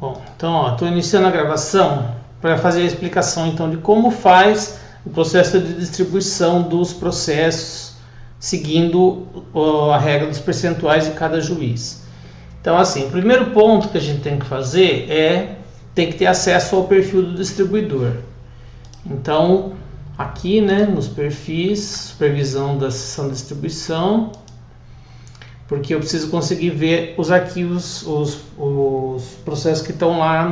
Bom, então estou iniciando a gravação para fazer a explicação então de como faz o processo de distribuição dos processos seguindo a regra dos percentuais de cada juiz. Então assim, o primeiro ponto que a gente tem que fazer tem que ter acesso ao perfil do distribuidor. Então aqui, né, nos perfis, supervisão da seção de distribuição, porque eu preciso conseguir ver os arquivos, os processos que estão lá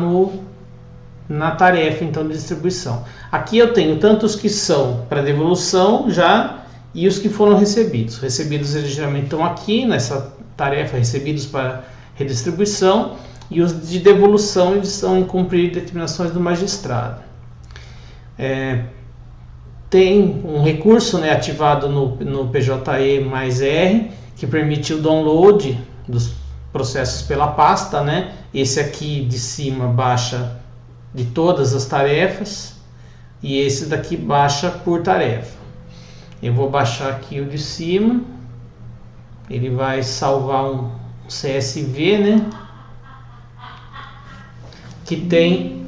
na tarefa então de distribuição. Aqui eu tenho tanto os que são para devolução já e os que foram recebidos. Recebidos eles geralmente estão aqui nessa tarefa, recebidos para redistribuição, e os de devolução eles estão em cumprir determinações do magistrado. Tem um recurso, né, ativado no PJE+R, que permite o download dos processos pela pasta, né? Esse aqui de cima baixa de todas as tarefas e esse daqui baixa por tarefa. Eu vou baixar aqui o de cima, ele vai salvar um CSV, né? Que tem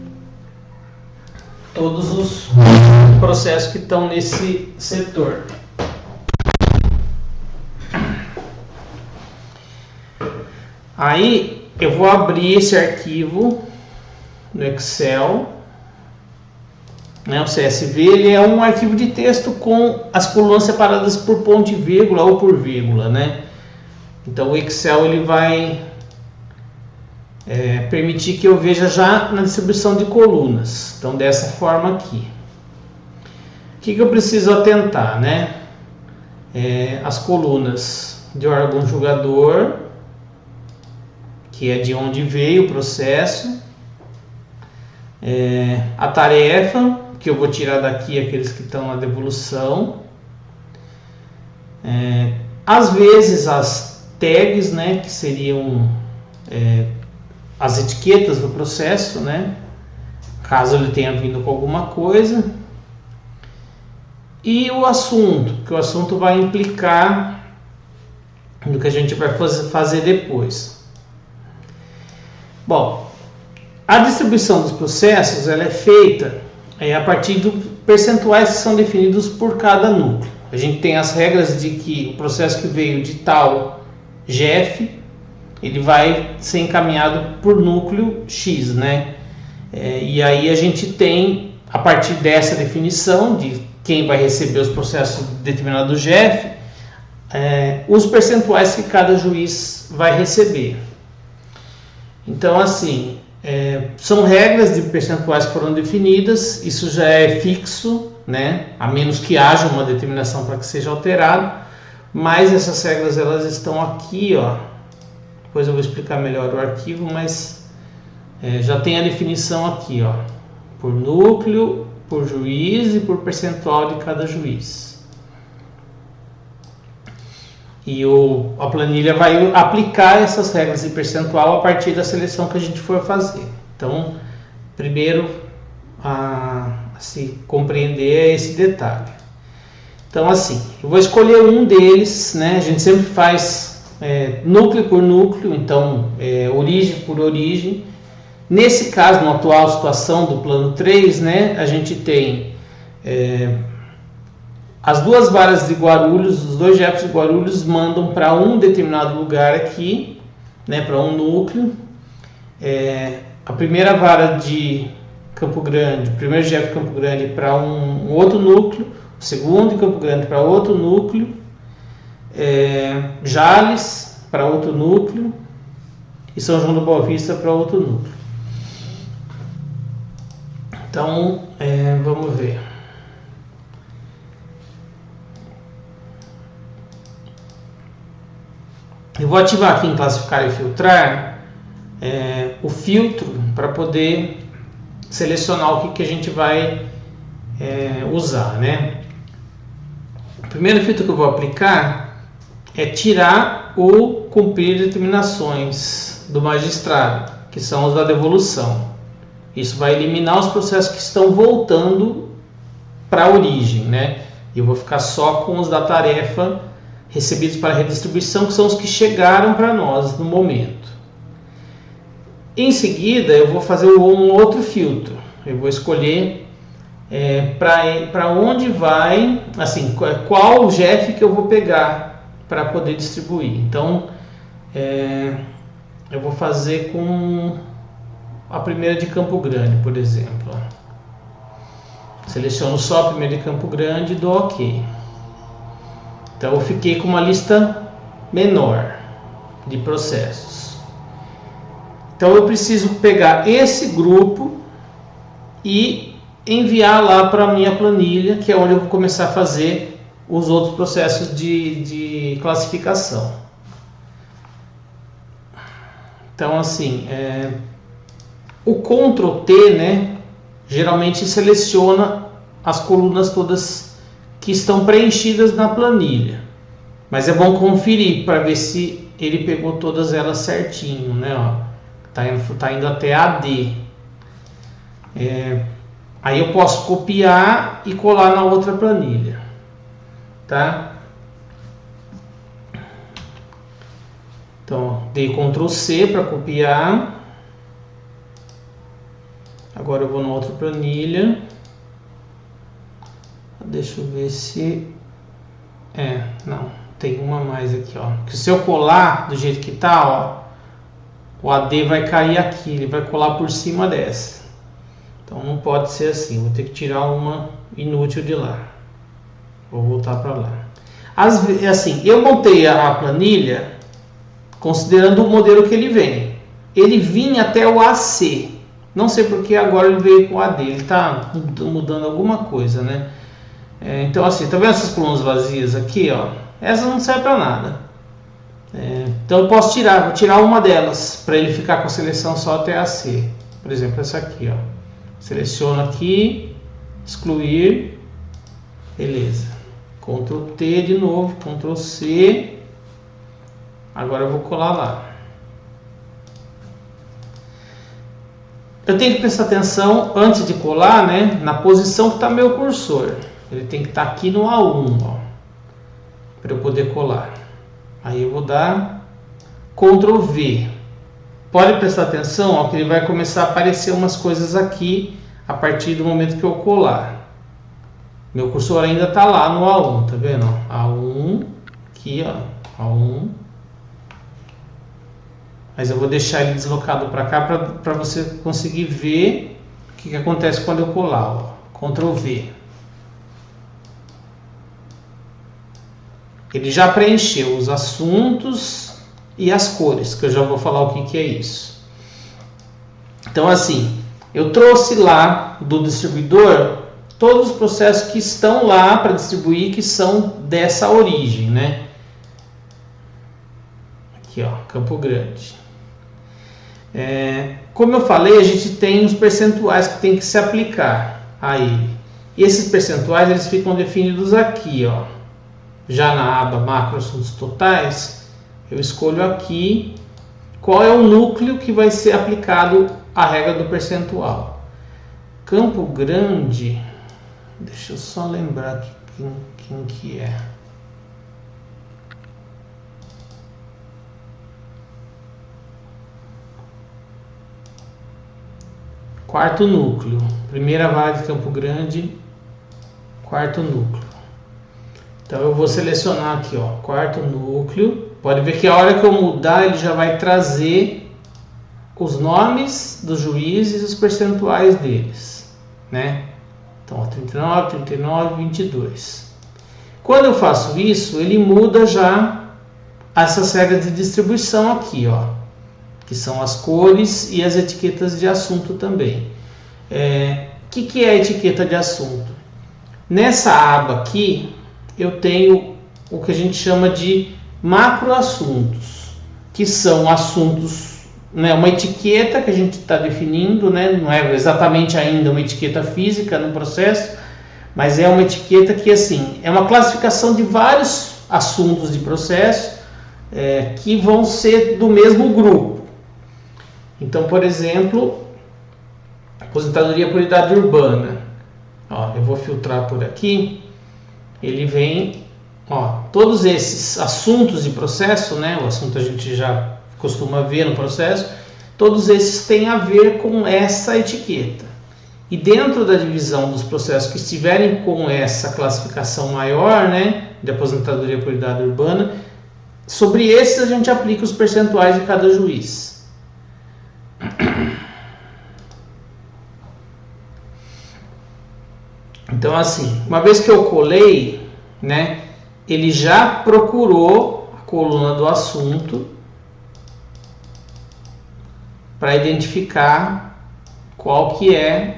todos os processos que estão nesse setor. Aí eu vou abrir esse arquivo no Excel, né? O CSV ele é um arquivo de texto com as colunas separadas por ponto e vírgula ou por vírgula, né? Então o Excel ele vai permitir que eu veja já na distribuição de colunas. Então dessa forma aqui. O que eu preciso atentar, né? As colunas de órgão julgador, que é de onde veio o processo, a tarefa, que eu vou tirar daqui aqueles que estão na devolução, às vezes as tags, né, que seriam as etiquetas do processo, né, caso ele tenha vindo com alguma coisa, e o assunto, que o assunto vai implicar no que a gente vai fazer depois. Bom, a distribuição dos processos ela é feita a partir de percentuais que são definidos por cada núcleo. A gente tem as regras de que o processo que veio de tal GEF, ele vai ser encaminhado por núcleo X, né? E aí a gente tem, a partir dessa definição de quem vai receber os processos de determinado GEF, os percentuais que cada juiz vai receber. Então, assim, são regras de percentuais que foram definidas, isso já é fixo, né? A menos que haja uma determinação para que seja alterado, mas essas regras elas estão aqui, ó. Depois eu vou explicar melhor o arquivo, mas já tem a definição aqui, ó, por núcleo, por juiz e por percentual de cada juiz. E a planilha vai aplicar essas regras de percentual a partir da seleção que a gente for fazer. Então, primeiro a se compreender é esse detalhe. Então, assim, eu vou escolher um deles, né? A gente sempre faz núcleo por núcleo, então origem por origem. Nesse caso, na atual situação do plano 3, né, a gente tem as duas varas de Guarulhos, os dois GEFs de Guarulhos mandam para um determinado lugar aqui, né, para um núcleo. A primeira vara de Campo Grande, o primeiro GEF de Campo Grande para um outro núcleo, o segundo de Campo Grande para outro núcleo, Jales para outro núcleo e São João do Boa Vista para outro núcleo. Então, vamos ver. Eu vou ativar aqui em classificar e filtrar o filtro para poder selecionar o que a gente vai usar, né? O primeiro filtro que eu vou aplicar é tirar o cumprir determinações do magistrado, que são os da devolução. Isso vai eliminar os processos que estão voltando para a origem, né? E eu vou ficar só com os da tarefa recebidos para redistribuição, que são os que chegaram para nós no momento. Em seguida, eu vou fazer um outro filtro. Eu vou escolher para onde vai, assim, qual GEF que eu vou pegar para poder distribuir. Então, eu vou fazer com a primeira de Campo Grande, por exemplo. Seleciono só a primeira de Campo Grande e dou OK. Então, eu fiquei com uma lista menor de processos. Então, eu preciso pegar esse grupo e enviar lá para a minha planilha, que é onde eu vou começar a fazer os outros processos de classificação. Então, assim, o Ctrl T, né, geralmente seleciona as colunas todas que estão preenchidas na planilha. Mas é bom conferir para ver se ele pegou todas elas certinho, né? Ó, tá indo até AD. Aí eu posso copiar e colar na outra planilha, tá? Então, dei Ctrl C para copiar. Agora eu vou na outra planilha. Deixa eu ver se... não, tem uma mais aqui, ó. Que se eu colar do jeito que tá, ó, o AD vai cair aqui, ele vai colar por cima dessa. Então não pode ser assim, vou ter que tirar uma inútil de lá. Vou voltar para lá. Assim, eu montei a planilha considerando o modelo que ele vem. Ele vinha até o AC. Não sei porque agora ele veio com o AD. Ele está mudando alguma coisa, né? Então assim, tá vendo essas colunas vazias aqui, ó? Essa não serve para nada. Então eu posso vou tirar uma delas para ele ficar com a seleção só até AC. Por exemplo, essa aqui, ó. Seleciono aqui, excluir, beleza. Ctrl T de novo, Ctrl C. Agora eu vou colar lá. Eu tenho que prestar atenção antes de colar, né, na posição que está meu cursor. Ele tem que estar aqui no A1, ó, para eu poder colar. Aí eu vou dar Ctrl V. Pode prestar atenção, ó, que ele vai começar a aparecer umas coisas aqui a partir do momento que eu colar. Meu cursor ainda está lá no A1, tá vendo? A1, aqui, ó, A1. Mas eu vou deixar ele deslocado para cá para você conseguir ver o que acontece quando eu colar, ó. Ctrl V. Ele já preencheu os assuntos e as cores, que eu já vou falar o que é isso. Então, assim, eu trouxe lá do distribuidor todos os processos que estão lá para distribuir, que são dessa origem, né? Aqui, ó, Campo Grande. Como eu falei, a gente tem os percentuais que tem que se aplicar a ele. E esses percentuais, eles ficam definidos aqui, ó. Já na aba Macro Assuntos Totais, eu escolho aqui qual é o núcleo que vai ser aplicado a regra do percentual. Campo Grande, deixa eu só lembrar quem que é. Quarto núcleo, primeira vaga de Campo Grande, quarto núcleo. Então eu vou selecionar aqui, ó, quarto núcleo. Pode ver que a hora que eu mudar, ele já vai trazer os nomes dos juízes e os percentuais deles, né? Então, ó, 39, 39, 22. Quando eu faço isso, ele muda já essas regras de distribuição aqui, ó, que são as cores e as etiquetas de assunto também. Que é a etiqueta de assunto? Nessa aba aqui, eu tenho o que a gente chama de macroassuntos, que são assuntos, né, uma etiqueta que a gente está definindo, né, não é exatamente ainda uma etiqueta física no processo, mas é uma etiqueta que, assim, é uma classificação de vários assuntos de processo que vão ser do mesmo grupo. Então, por exemplo, aposentadoria por idade urbana. Ó, eu vou filtrar por aqui. Ele vem, ó, todos esses assuntos de processo, né? O assunto a gente já costuma ver no processo, todos esses têm a ver com essa etiqueta. E dentro da divisão dos processos que estiverem com essa classificação maior, né, de aposentadoria por idade urbana, sobre esses a gente aplica os percentuais de cada juiz. Então, assim, uma vez que eu colei, né, ele já procurou a coluna do assunto para identificar qual que é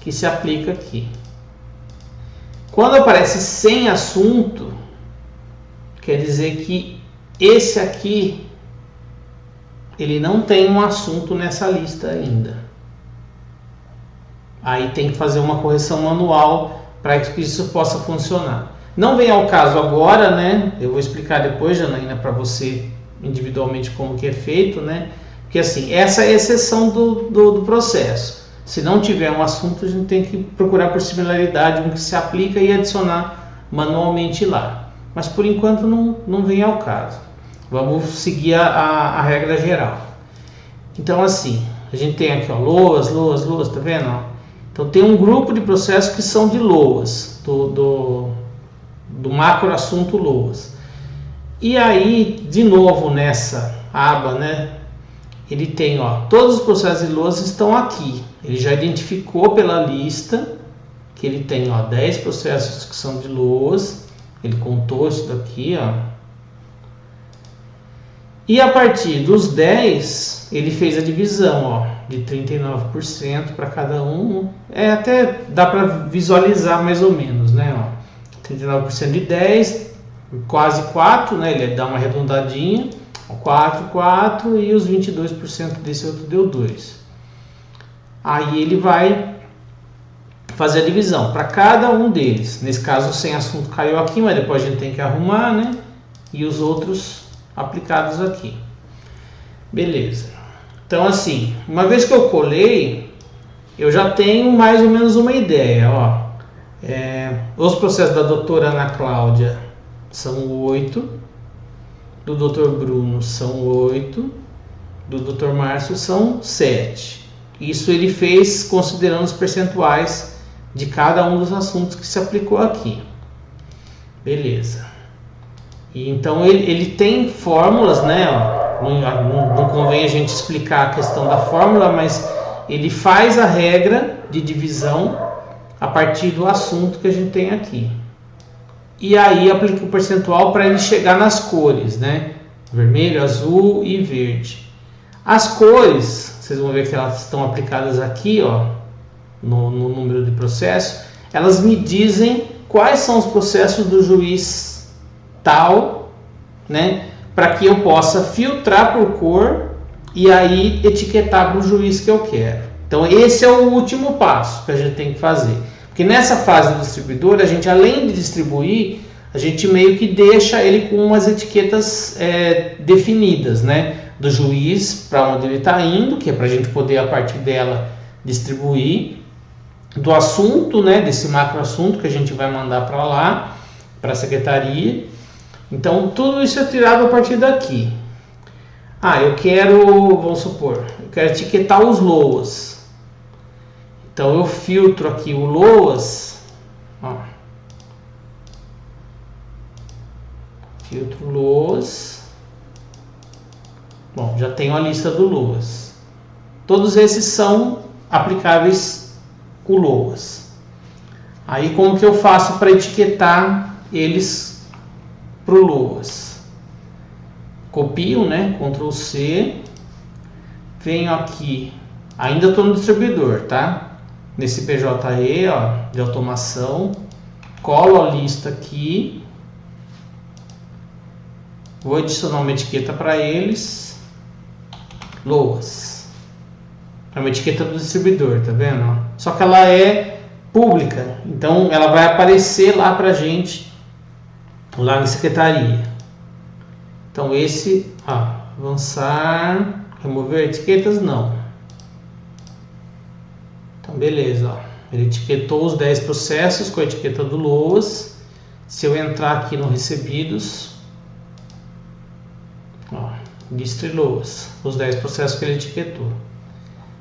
que se aplica aqui. Quando aparece sem assunto, quer dizer que esse aqui ele não tem um assunto nessa lista ainda. Aí tem que fazer uma correção manual para que isso possa funcionar. Não vem ao caso agora, né? Eu vou explicar depois, Janaína, para você individualmente como que é feito, né? Porque assim, essa é a exceção do processo. Se não tiver um assunto, a gente tem que procurar por similaridade um que se aplica e adicionar manualmente lá. Mas por enquanto não vem ao caso. Vamos seguir a regra geral. Então assim, a gente tem aqui, ó, LOAS, tá vendo? Ó? Então tem um grupo de processos que são de LOAS, do macro assunto LOAS. E aí, de novo nessa aba, né? Ele tem, ó, todos os processos de LOAS estão aqui. Ele já identificou pela lista que ele tem, ó, 10 processos que são de LOAS. Ele contou isso daqui, ó. E a partir dos 10, ele fez a divisão, ó, de 39% para cada um. Até dá para visualizar mais ou menos, né? Ó, 39% de 10, quase 4, né? Ele dá uma arredondadinha. 4, e os 22% desse outro deu 2. Aí ele vai fazer a divisão para cada um deles. Nesse caso, sem assunto caiu aqui, mas depois a gente tem que arrumar, né? E os outros aplicados aqui. Beleza. Então, assim, uma vez que eu colei, eu já tenho mais ou menos uma ideia, ó. Os processos da doutora Ana Cláudia são 8. Do Dr. Bruno são 8, do Dr. Márcio são 7. Isso ele fez considerando os percentuais de cada um dos assuntos que se aplicou aqui. Beleza. E então ele tem fórmulas, né? Ó, não convém a gente explicar a questão da fórmula, mas ele faz a regra de divisão a partir do assunto que a gente tem aqui. E aí aplica o percentual para ele chegar nas cores, né? Vermelho, azul e verde. As cores, vocês vão ver que elas estão aplicadas aqui, ó, no número de processo. Elas me dizem quais são os processos do juiz tal, né? Para que eu possa filtrar por cor e aí etiquetar para o juiz que eu quero. Então esse é o último passo que a gente tem que fazer. Porque nessa fase do distribuidor, a gente, além de distribuir, a gente meio que deixa ele com umas etiquetas definidas, né? Do juiz para onde ele está indo, que é para a gente poder, a partir dela, distribuir. Do assunto, né? Desse macro assunto que a gente vai mandar para lá, para a secretaria. Então, tudo isso é tirado a partir daqui. Eu quero, vamos supor, eu quero etiquetar os LOAS. Então eu filtro aqui o LOAS, ó. Filtro LOAS. Bom, já tenho a lista do LOAS. Todos esses são aplicáveis com LOAS. Aí como que eu faço para etiquetar eles para o LOAS? Copio, né? Ctrl C. Venho aqui, ainda estou no distribuidor, tá? Nesse PJE, ó, de automação, colo a lista aqui, vou adicionar uma etiqueta para eles, LOAS, é uma etiqueta do distribuidor, tá vendo? Só que ela é pública, então ela vai aparecer lá para gente, lá na secretaria. Então esse, avançar, remover etiquetas, não. Então, beleza, ó. Ele etiquetou os 10 processos com a etiqueta do LOAS. Se eu entrar aqui no recebidos, ó, Listra e loas, os 10 processos que ele etiquetou.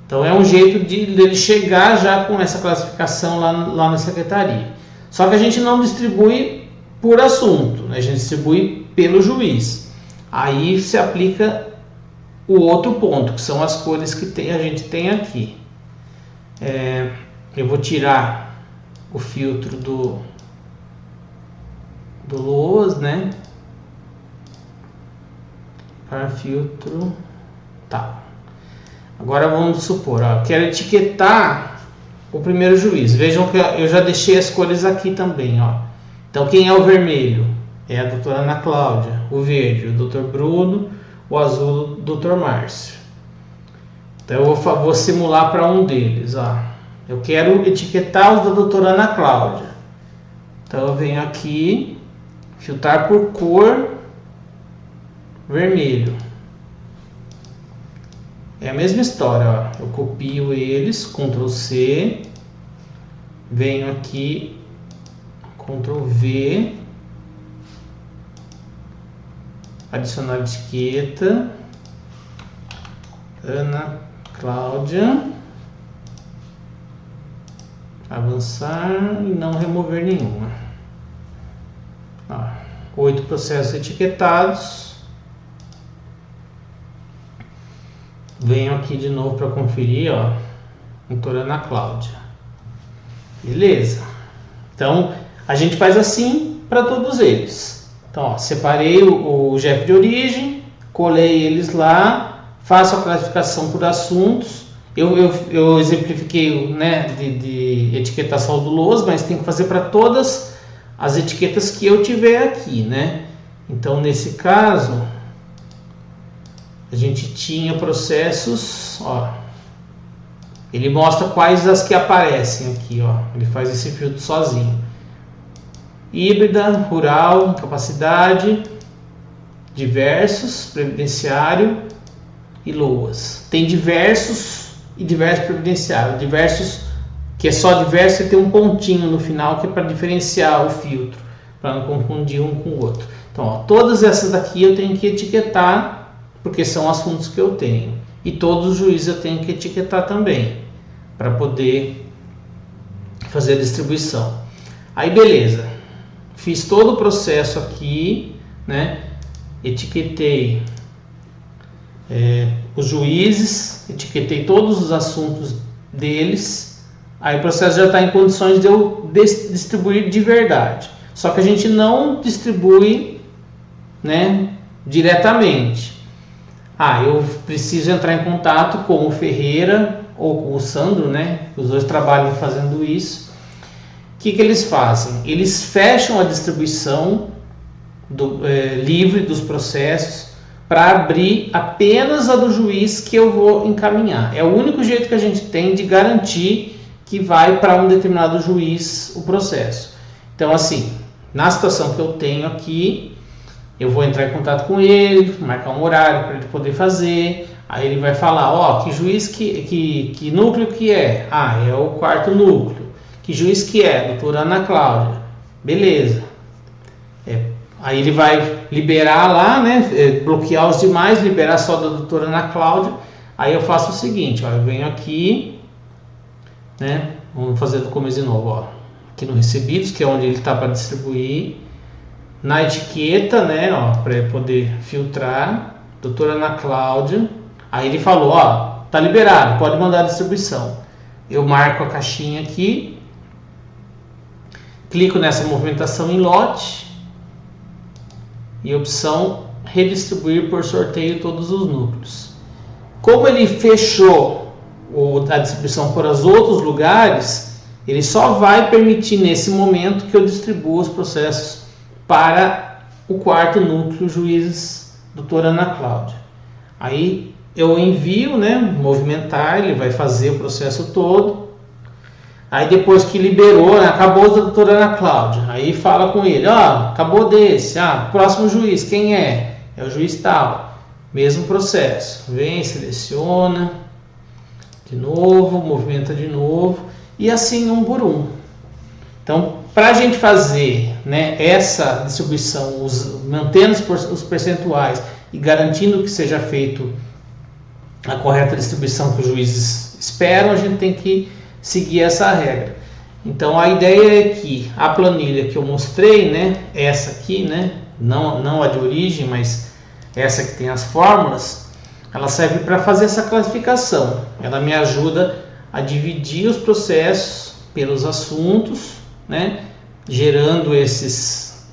Então é um jeito dele chegar já com essa classificação lá na secretaria. Só que a gente não distribui por assunto, né? A gente distribui pelo juiz. Aí se aplica o outro ponto, que são as cores que a gente tem aqui. Eu vou tirar o filtro do LOAS, né? Para filtro, tá. Agora vamos supor, ó, quero etiquetar o primeiro juiz. Vejam que eu já deixei as cores aqui também, ó. Então quem é o vermelho? É a doutora Ana Cláudia. O verde, o Dr. Bruno. O azul, o Dr. Márcio. Então eu vou simular para um deles, ó. Eu quero etiquetar os da doutora Ana Cláudia. Então eu venho aqui, filtrar por cor, vermelho. É a mesma história, ó. Eu copio eles, Ctrl C, venho aqui, Ctrl V, adicionar etiqueta, Ana Cláudia, avançar e não remover nenhuma. Ó, 8 processos etiquetados. Venho aqui de novo para conferir, ó, doutora Ana Cláudia. Beleza. Então, a gente faz assim para todos eles. Então, ó, separei o GEF de origem, colei eles lá, faço a classificação por assuntos. Eu exemplifiquei, né, de etiquetação do LOAS, mas tem que fazer para todas as etiquetas que eu tiver aqui, né? Então, nesse caso, a gente tinha processos, ó, ele mostra quais as que aparecem aqui, ó, ele faz esse filtro sozinho. Híbrida, rural, capacidade, diversos, previdenciário e LOAS. Tem diversos e diversos previdenciário. Diversos, que é só diverso, e tem um pontinho no final que é para diferenciar o filtro, para não confundir um com o outro. Então, ó, todas essas daqui eu tenho que etiquetar, porque são assuntos que eu tenho. E todos os juízes eu tenho que etiquetar também, para poder fazer a distribuição. Aí beleza, fiz todo o processo aqui, né? Etiquetei os juízes, etiquetei todos os assuntos deles. Aí o processo já está em condições de eu distribuir de verdade. Só que a gente não distribui, né, diretamente. Eu preciso entrar em contato com o Ferreira ou com o Sandro, né? Os dois trabalham fazendo isso. O que eles fazem? Eles fecham a distribuição livre dos processos para abrir apenas a do juiz que eu vou encaminhar. É o único jeito que a gente tem de garantir que vai para um determinado juiz o processo. Então, assim, na situação que eu tenho aqui, eu vou entrar em contato com ele, marcar um horário para ele poder fazer. Aí ele vai falar, ó, que juiz que núcleo que é? É o 4º núcleo. Que juiz que é? Doutora Ana Cláudia. Beleza. Aí ele vai liberar lá, né, bloquear os demais, liberar só da doutora Ana Cláudia. Aí eu faço o seguinte, ó, eu venho aqui, né, vamos fazer do começo de novo, ó, aqui no recebidos, que é onde ele está para distribuir. Na etiqueta, né, ó, para poder filtrar, doutora Ana Cláudia. Aí ele falou, ó, tá liberado, pode mandar a distribuição. Eu marco a caixinha aqui, clico nessa movimentação em lote e opção redistribuir por sorteio todos os núcleos. Como ele fechou a distribuição por os outros lugares, ele só vai permitir nesse momento que eu distribua os processos para o 4º núcleo, juízes doutora Ana Cláudia. Aí eu envio, né, movimentar, ele vai fazer o processo todo. Aí depois que liberou, né, acabou da doutora Ana Cláudia, aí fala com ele, ó, acabou desse, próximo juiz, quem é? É o juiz tal. Mesmo processo, vem, seleciona, de novo, movimenta de novo, e assim um por um. Então, para a gente fazer, né, essa distribuição, mantendo os percentuais e garantindo que seja feito a correta distribuição que os juízes esperam, a gente tem que seguir essa regra. Então a ideia é que a planilha que eu mostrei, né, essa aqui, né, não a de origem, mas essa que tem as fórmulas, ela serve para fazer essa classificação. Ela me ajuda a dividir os processos pelos assuntos, né, gerando esses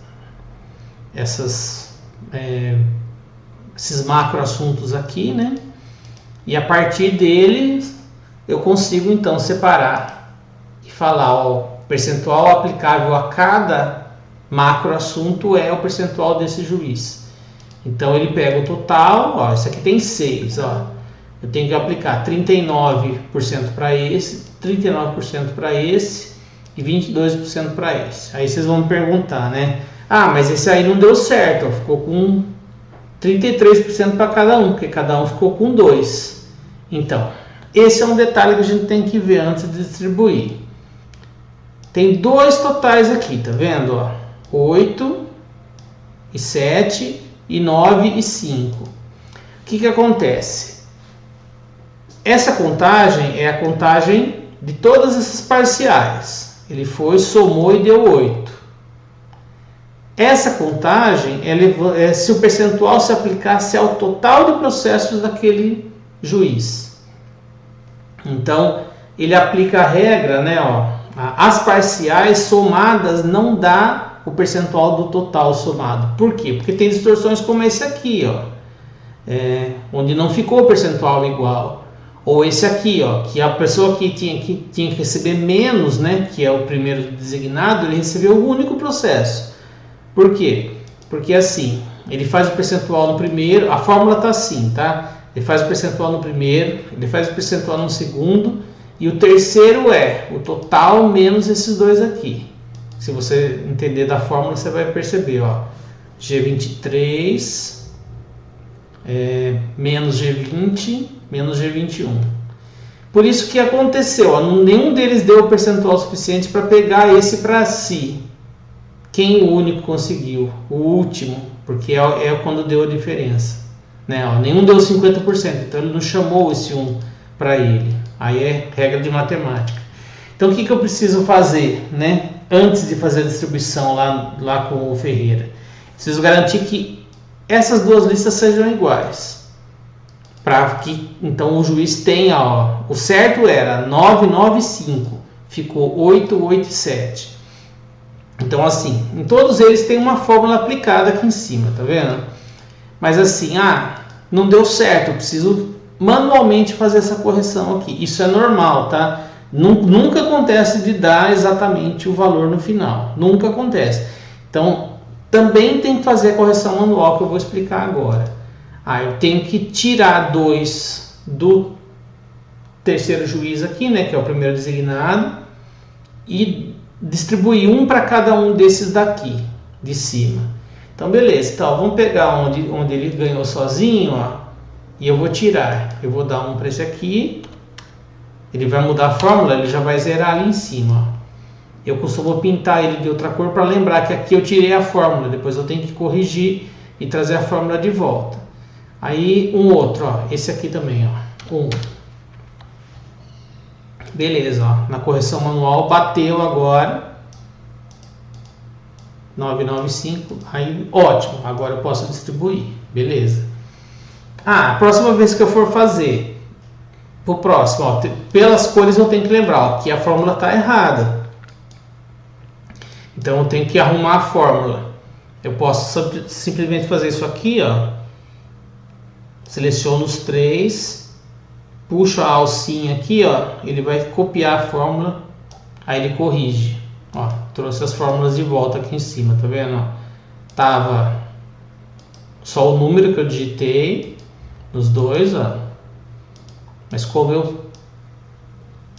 macro assuntos aqui, né, e a partir deles eu consigo então separar e falar, ó, o percentual aplicável a cada macro assunto é o percentual desse juiz. Então ele pega o total, ó, isso aqui tem 6, ó, eu tenho que aplicar 39% para esse, 39% para esse e 22% para esse. Aí vocês vão me perguntar, né? Ah, mas esse aí não deu certo, ó, ficou com 33% para cada um, porque cada um ficou com 2. Então, esse é um detalhe que a gente tem que ver antes de distribuir. Tem 2 totais aqui, tá vendo? Ó? 8 e 7 e 9 e 5. O que acontece? Essa contagem é a contagem de todas essas parciais. Ele foi, somou e deu 8. Essa contagem é se o percentual se aplicasse ao total de processos daquele juiz. Então, ele aplica a regra, né, ó, as parciais somadas não dá o percentual do total somado. Por quê? Porque tem distorções como esse aqui, ó, onde não ficou o percentual igual. Ou esse aqui, ó, que a pessoa que tinha que receber menos, né, que é o primeiro designado, ele recebeu o único processo. Por quê? Porque assim, ele faz o percentual no primeiro, a fórmula está assim, tá? Ele faz o percentual no primeiro, ele faz o percentual no segundo, e o terceiro é o total menos esses dois aqui. Se você entender da fórmula, você vai perceber, ó, G23 menos G20 menos G21. Por isso que aconteceu, ó, nenhum deles deu o percentual suficiente para pegar esse para si. Quem o único conseguiu? O último, porque é quando deu a diferença. Né? Ó, nenhum deu 50%, então ele não chamou esse 1 para ele. Aí é regra de matemática. Então o que eu preciso fazer, né? Antes de fazer a distribuição lá com o Ferreira? Preciso garantir que essas duas listas sejam iguais. Para que então o juiz tenha, ó, o certo era 9, 9, 5, ficou 8, 8 e 7. Então assim, em todos eles tem uma fórmula aplicada aqui em cima, tá vendo? Mas assim, não deu certo, eu preciso manualmente fazer essa correção aqui. Isso é normal, tá? Nunca acontece de dar exatamente o valor no final, nunca acontece. Então também tem que fazer a correção manual que eu vou explicar agora. Eu tenho que tirar 2 do terceiro juiz aqui, né, que é o primeiro designado, e distribuir 1 para cada um desses daqui, de cima. Então, beleza. Então, vamos pegar onde ele ganhou sozinho, ó, e eu vou tirar. Eu vou dar 1 para esse aqui. Ele vai mudar a fórmula, ele já vai zerar ali em cima. Ó. Eu costumo pintar ele de outra cor para lembrar que aqui eu tirei a fórmula. Depois eu tenho que corrigir e trazer a fórmula de volta. Aí, um outro, ó, esse aqui também, ó, 1. Beleza, ó, na correção manual bateu agora 995, aí ótimo, agora eu posso distribuir, beleza. A próxima vez que eu for fazer pro próximo, ó, pelas cores eu tenho que lembrar, ó, que a fórmula está errada, então eu tenho que arrumar a fórmula. Eu posso simplesmente fazer isso aqui, ó, seleciono os 3, puxo a alcinha aqui, ó, ele vai copiar a fórmula, aí ele corrige, ó, trouxe as fórmulas de volta aqui em cima, tá vendo? Ó, tava só o número que eu digitei nos dois, ó, mas como eu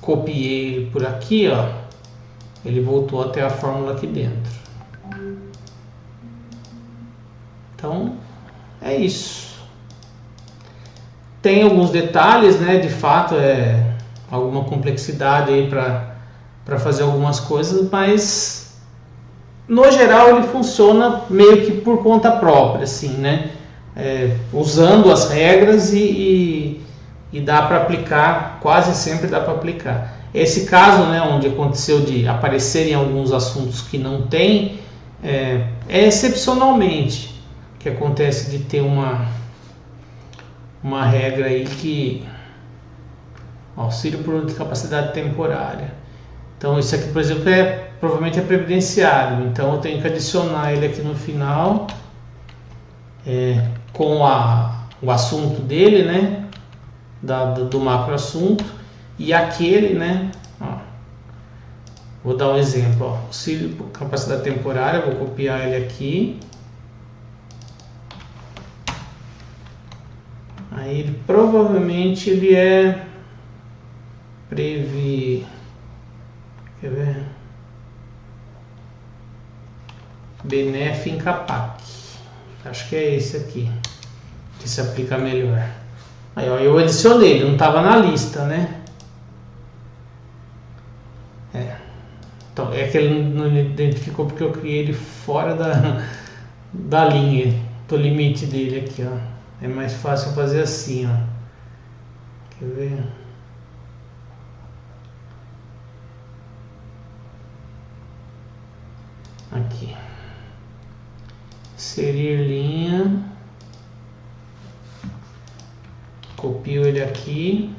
copiei por aqui, ó, ele voltou até a fórmula aqui dentro. Então é isso. Tem alguns detalhes, né? De fato, alguma complexidade aí para fazer algumas coisas, mas no geral ele funciona meio que por conta própria, assim, né? usando as regras e dá para aplicar, quase sempre dá para aplicar. Esse caso, né, onde aconteceu de aparecerem alguns assuntos que não tem, é excepcionalmente que acontece de ter uma regra aí que auxílio por capacidade temporária. Então isso aqui, por exemplo, provavelmente é previdenciário, então eu tenho que adicionar ele aqui no final com o assunto dele, né, do macro assunto, e aquele, né, vou dar um exemplo, auxílio por capacidade temporária, vou copiar ele aqui. Aí ele provavelmente ele é quer ver? Benef Incapac. Acho que é esse aqui que se aplica melhor. Aí ó, eu adicionei, ele não estava na lista, né? Então, é que ele não identificou porque eu criei ele fora da linha, do limite dele aqui, ó. É mais fácil fazer assim, ó. Quer ver? Aqui. Inserir linha. Copio ele aqui.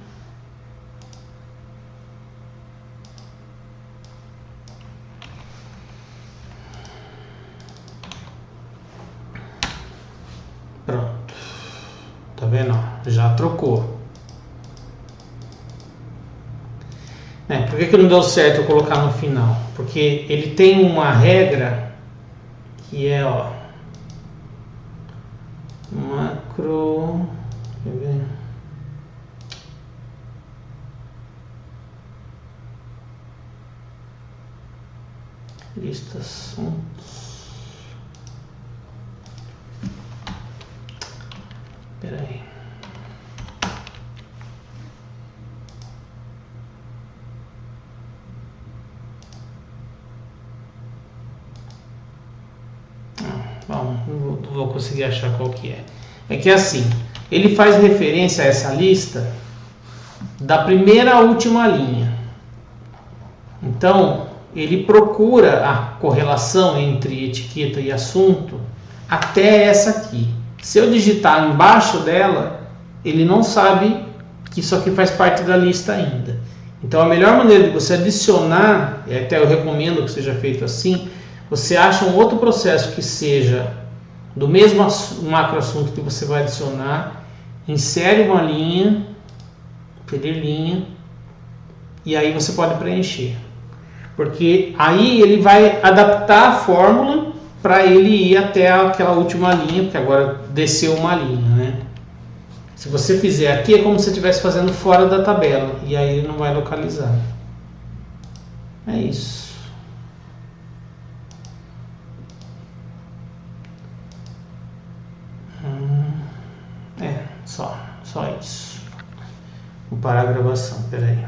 Pronto. Tá vendo? Já trocou. Por que não deu certo eu colocar no final? Porque ele tem uma regra que é, ó, macro, quer ver? Lista assuntos. Espera aí. Bom, não vou conseguir achar qual que é. É que assim, ele faz referência a essa lista da primeira à última linha. Então, ele procura a correlação entre etiqueta e assunto até essa aqui. Se eu digitar embaixo dela, ele não sabe que isso aqui faz parte da lista ainda. Então, a melhor maneira de você adicionar, e até eu recomendo que seja feito assim, você acha um outro processo que seja do mesmo macro assunto que você vai adicionar, insere uma linha, pedir linha, e aí você pode preencher. Porque aí ele vai adaptar a fórmula para ele ir até aquela última linha, porque agora desceu uma linha, né? Se você fizer aqui é como se você estivesse fazendo fora da tabela, e aí ele não vai localizar. É isso. Só isso. Vou parar a gravação, peraí.